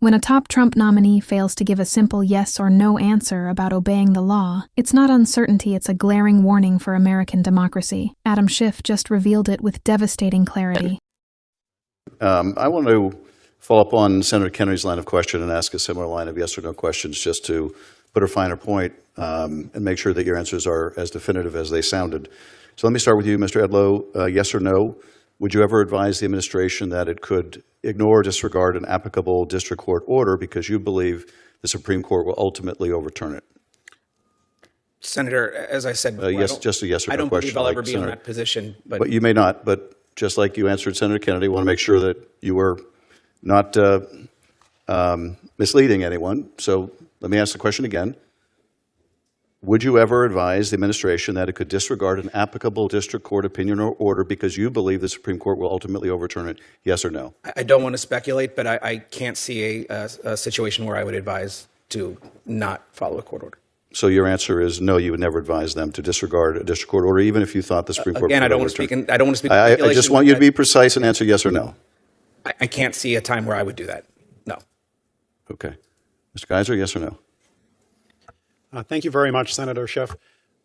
When a top Trump nominee fails to give a simple yes or no answer about obeying the law, it's not uncertainty, it's a glaring warning for American democracy. Adam Schiff just revealed it with devastating clarity. I want to follow up on Senator Kennedy's line of question and ask a similar line of yes or no questions just to put a finer point and make sure that your answers are as definitive as they sounded. So let me start with you, Mr. Edlow. Yes or no? Would you ever advise the administration that it could ignore or disregard an applicable district court order because you believe the Supreme Court will ultimately overturn it? Senator, as I said before, yes, just a yes or no question. I don't believe I'll ever be in that position. But you may not. But just like you answered Senator Kennedy, I want to make sure that you were not misleading anyone. So let me ask the question again. Would you ever advise the administration that it could disregard an applicable district court opinion or order because you believe the Supreme Court will ultimately overturn it? Yes or no? I don't want to speculate, but I can't see a situation where I would advise to not follow a court order. So your answer is no, you would never advise them to disregard a district court order, even if you thought the Supreme Court Again, would I don't want to speak. I just want you to be precise and answer yes or no. I can't see a time where I would do that. No. Okay. Mr. Geiser, yes or no? Thank you very much, Senator Schiff.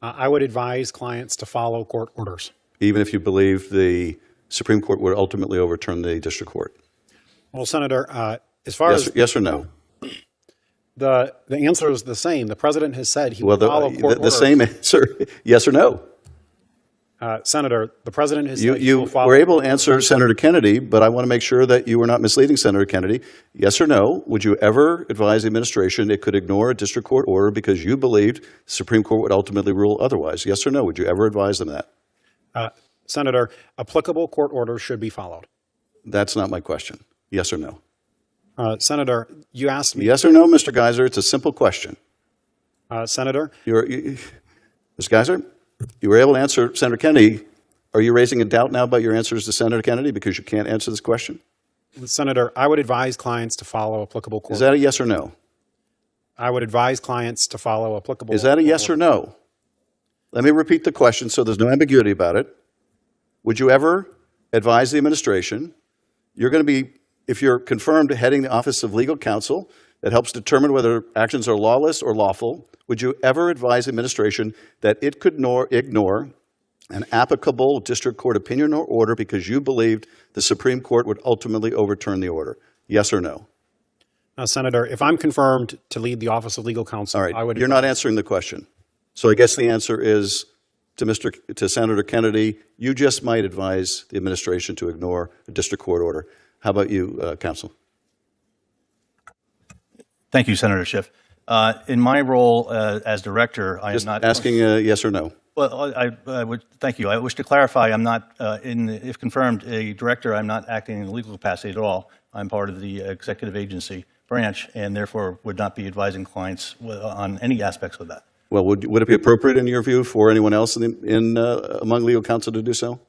I would advise clients to follow court orders. Even if you believe the Supreme Court would ultimately overturn the district court? Well, Senator, as far as... Yes or no? The answer is the same. The president has said he will follow court orders. The same answer, yes or no? Senator, the president has said you were able to answer Senator Kennedy, but I want to make sure that you were not misleading Senator Kennedy. Yes or no, would you ever advise the administration it could ignore a district court order because you believed the Supreme Court would ultimately rule otherwise? Yes or no, would you ever advise them that? Senator, applicable court orders should be followed. That's not my question. Yes or no? Senator, you asked me... Yes or no, Mr. Geiser? It's a simple question. Senator? Mr. Geiser? You were able to answer Senator Kennedy. Are you raising a doubt now about your answers to Senator Kennedy because you can't answer this question? Senator, I would advise clients to follow applicable court orders. Is that a yes or no? I would advise clients to follow applicable... Is that a yes or no? Let me repeat the question so there's no ambiguity about it. Would you ever advise the administration, you're going to be, if you're confirmed heading the Office of Legal Counsel that helps determine whether actions are lawless or lawful, would you ever advise the administration that it could ignore an applicable district court opinion or order because you believed the Supreme Court would ultimately overturn the order? Yes or no? Now, Senator, if I'm confirmed to lead the Office of Legal Counsel, all right, I would... You're not answering the question. So I guess the answer is to Senator Kennedy, you just might advise the administration to ignore a district court order. How about you, counsel? Thank you, Senator Schiff. In my role as director, I am not asking yes or no. Well, I would thank you. I wish to clarify. I'm not, if confirmed, a director. I'm not acting in a legal capacity at all. I'm part of the executive agency branch, and therefore would not be advising clients on any aspects of that. Well, would it be appropriate in your view for anyone else among legal counsel to do so?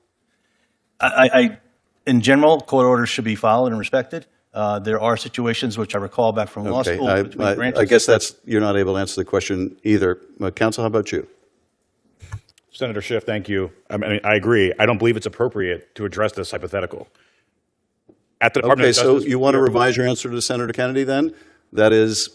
In general, court orders should be followed and respected. There are situations which I recall back from law school. I guess you're not able to answer the question either. Counsel, how about you? Senator Schiff, thank you. I mean, I agree. I don't believe it's appropriate to address this hypothetical. At the Department of Justice, so you want to revise your answer to Senator Kennedy then? That is,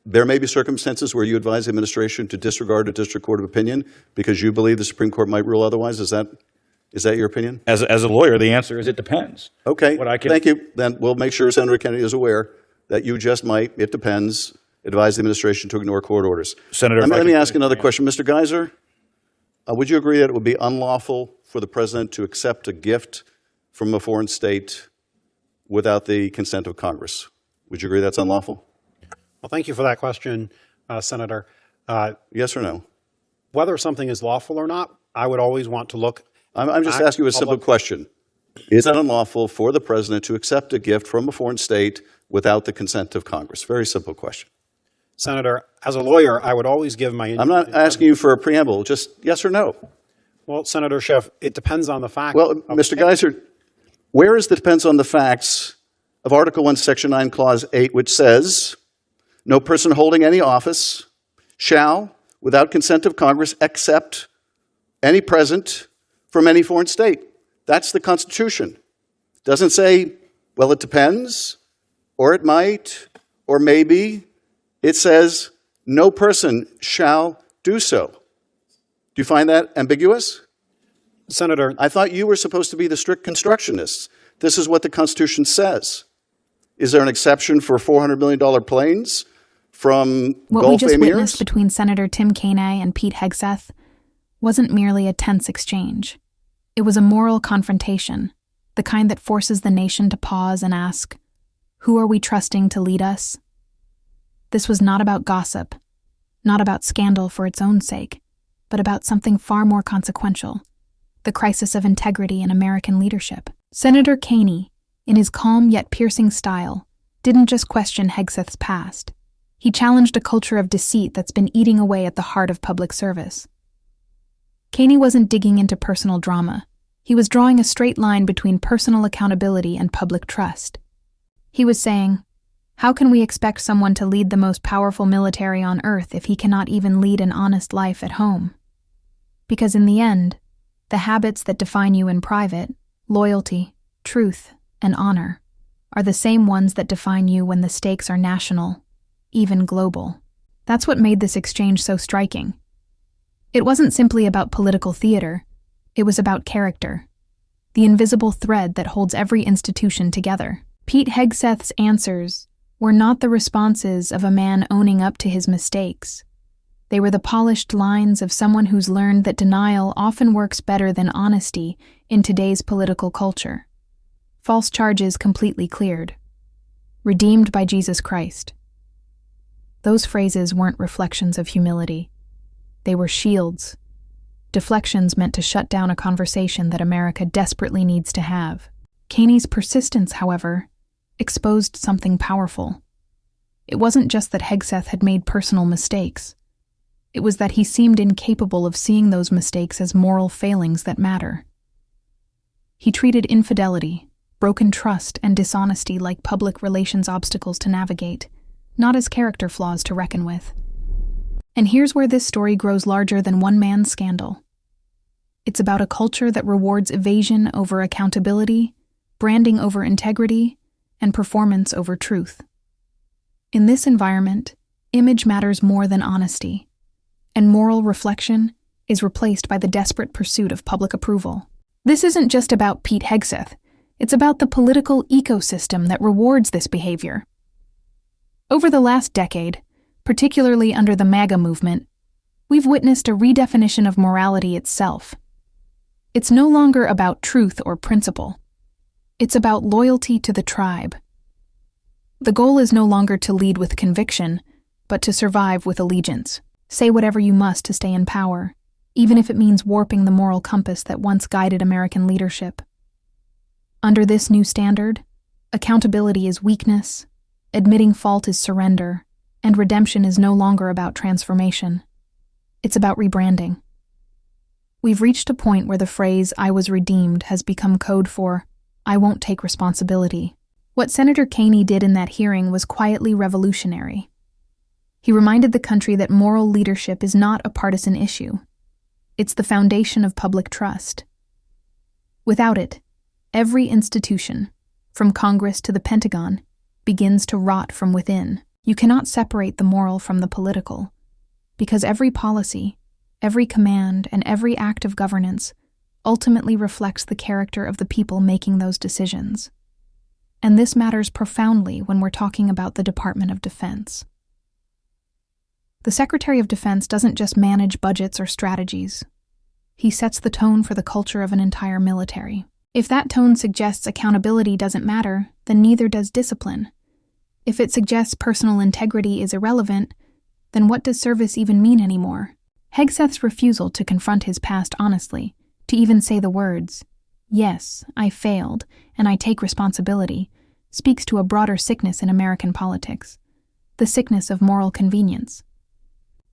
there may be circumstances where you advise the administration to disregard a district court of opinion because you believe the Supreme Court might rule otherwise. Is that your opinion? As a lawyer, the answer is it depends. Okay, thank you. Then we'll make sure Senator Kennedy is aware that you just might, it depends, advise the administration to ignore court orders. Senator, let me ask another question. Mr. Geiser, would you agree that it would be unlawful for the president to accept a gift from a foreign state without the consent of Congress? Would you agree that's unlawful? Well, thank you for that question, Senator. Yes or no? Whether something is lawful or not, I would always want to look... I'm just asking you a simple question. Is it unlawful for the president to accept a gift from a foreign state without the consent of Congress? Very simple question. Senator, as a lawyer, I would always give my... I'm not asking you for a preamble, just yes or no. Well, Senator Schiff, it depends on the fact... Well, Mr. Geiser, where is the depends on the facts of Article 1, Section 9, Clause 8, which says, no person holding any office shall, without consent of Congress, accept any present from any foreign state. That's the Constitution. It doesn't say, well, it depends, or it might, Or maybe it says, no person shall do so. Do you find that ambiguous? Senator, I thought you were supposed to be the strict constructionists. This is what the Constitution says. Is there an exception for $400 million planes from What Gulf we just emirs? witnessed between Senator Tim Kaine and Pete Hegseth wasn't merely a tense exchange. It was a moral confrontation, the kind that forces the nation to pause and ask, who are we trusting to lead us? This was not about gossip, not about scandal for its own sake, but about something far more consequential, the crisis of integrity in American leadership. Senator Kaine, in his calm yet piercing style, didn't just question Hegseth's past. He challenged a culture of deceit that's been eating away at the heart of public service. Kaine wasn't digging into personal drama. He was drawing a straight line between personal accountability and public trust. He was saying, how can we expect someone to lead the most powerful military on earth if he cannot even lead an honest life at home? Because in the end, the habits that define you in private, loyalty, truth, and honor, are the same ones that define you when the stakes are national, even global. That's what made this exchange so striking. It wasn't simply about political theater, it was about character, the invisible thread that holds every institution together. Pete Hegseth's answers were not the responses of a man owning up to his mistakes. They were the polished lines of someone who's learned that denial often works better than honesty in today's political culture. False charges completely cleared. Redeemed by Jesus Christ. Those phrases weren't reflections of humility. They were shields. Deflections meant to shut down a conversation that America desperately needs to have. Kaine's persistence, however, exposed something powerful. It wasn't just that Hegseth had made personal mistakes. It was that he seemed incapable of seeing those mistakes as moral failings that matter. He treated infidelity, broken trust, and dishonesty like public relations obstacles to navigate, not as character flaws to reckon with. And here's where this story grows larger than one man's scandal. It's about a culture that rewards evasion over accountability, branding over integrity, and performance over truth. In this environment, image matters more than honesty, and moral reflection is replaced by the desperate pursuit of public approval. This isn't just about Pete Hegseth, it's about the political ecosystem that rewards this behavior. Over the last decade, particularly under the MAGA movement, we've witnessed a redefinition of morality itself. It's no longer about truth or principle. It's about loyalty to the tribe. The goal is no longer to lead with conviction, but to survive with allegiance. Say whatever you must to stay in power, even if it means warping the moral compass that once guided American leadership. Under this new standard, accountability is weakness, admitting fault is surrender, and redemption is no longer about transformation. It's about rebranding. We've reached a point where the phrase, "I was redeemed," has become code for, "I won't take responsibility." What Senator Kaine did in that hearing was quietly revolutionary. He reminded the country that moral leadership is not a partisan issue. It's the foundation of public trust. Without it, every institution, from Congress to the Pentagon, begins to rot from within. You cannot separate the moral from the political, because every policy, every command, and every act of governance ultimately reflects the character of the people making those decisions. And this matters profoundly when we're talking about the Department of Defense. The Secretary of Defense doesn't just manage budgets or strategies. He sets the tone for the culture of an entire military. If that tone suggests accountability doesn't matter, then neither does discipline. If it suggests personal integrity is irrelevant, then what does service even mean anymore? Hegseth's refusal to confront his past honestly, to even say the words, "Yes, I failed, and I take responsibility," speaks to a broader sickness in American politics, the sickness of moral convenience.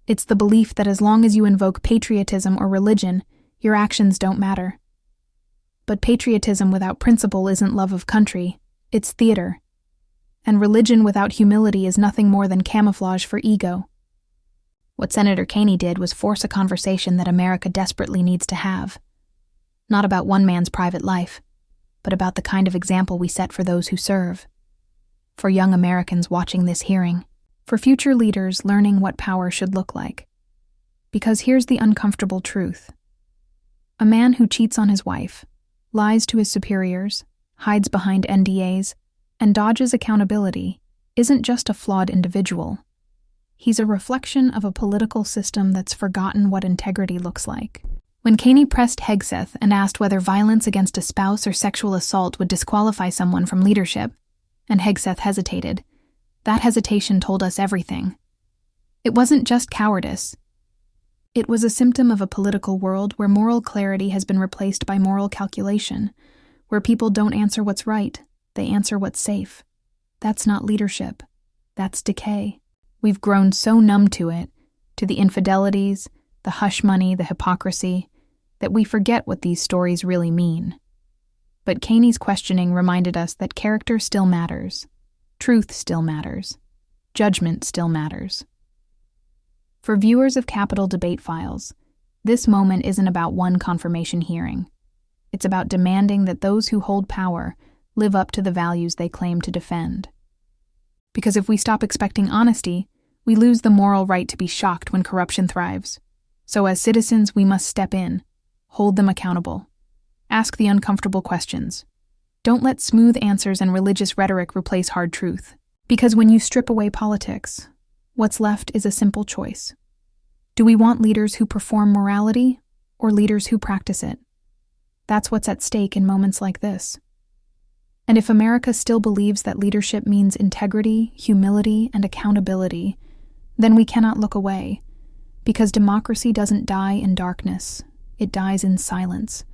It's the belief that as long as you invoke patriotism or religion, your actions don't matter. But patriotism without principle isn't love of country, it's theater. And religion without humility is nothing more than camouflage for ego. What Senator Kaine did was force a conversation that America desperately needs to have. Not about one man's private life, but about the kind of example we set for those who serve. for young Americans watching this hearing, for future leaders learning what power should look like. Because here's the uncomfortable truth. A man who cheats on his wife, lies to his superiors, hides behind NDAs, and dodges accountability isn't just a flawed individual. He's a reflection of a political system that's forgotten what integrity looks like. When Caney pressed Hegseth and asked whether violence against a spouse or sexual assault would disqualify someone from leadership, and Hegseth hesitated, that hesitation told us everything. It wasn't just cowardice. It was a symptom of a political world where moral clarity has been replaced by moral calculation, where people don't answer what's right, they answer what's safe. That's not leadership. That's decay. We've grown so numb to it, to the infidelities, the hush money, the hypocrisy, that we forget what these stories really mean. But Caney's questioning reminded us that character still matters, truth still matters, judgment still matters. For viewers of Capitol debate files, this moment isn't about one confirmation hearing. It's about demanding that those who hold power live up to the values they claim to defend. Because if we stop expecting honesty, we lose the moral right to be shocked when corruption thrives. So as citizens, we must step in, hold them accountable, ask the uncomfortable questions. Don't let smooth answers and religious rhetoric replace hard truth. Because when you strip away politics, what's left is a simple choice. Do we want leaders who perform morality or leaders who practice it? That's what's at stake in moments like this. And if America still believes that leadership means integrity, humility, and accountability, then we cannot look away, because democracy doesn't die in darkness, it dies in silence.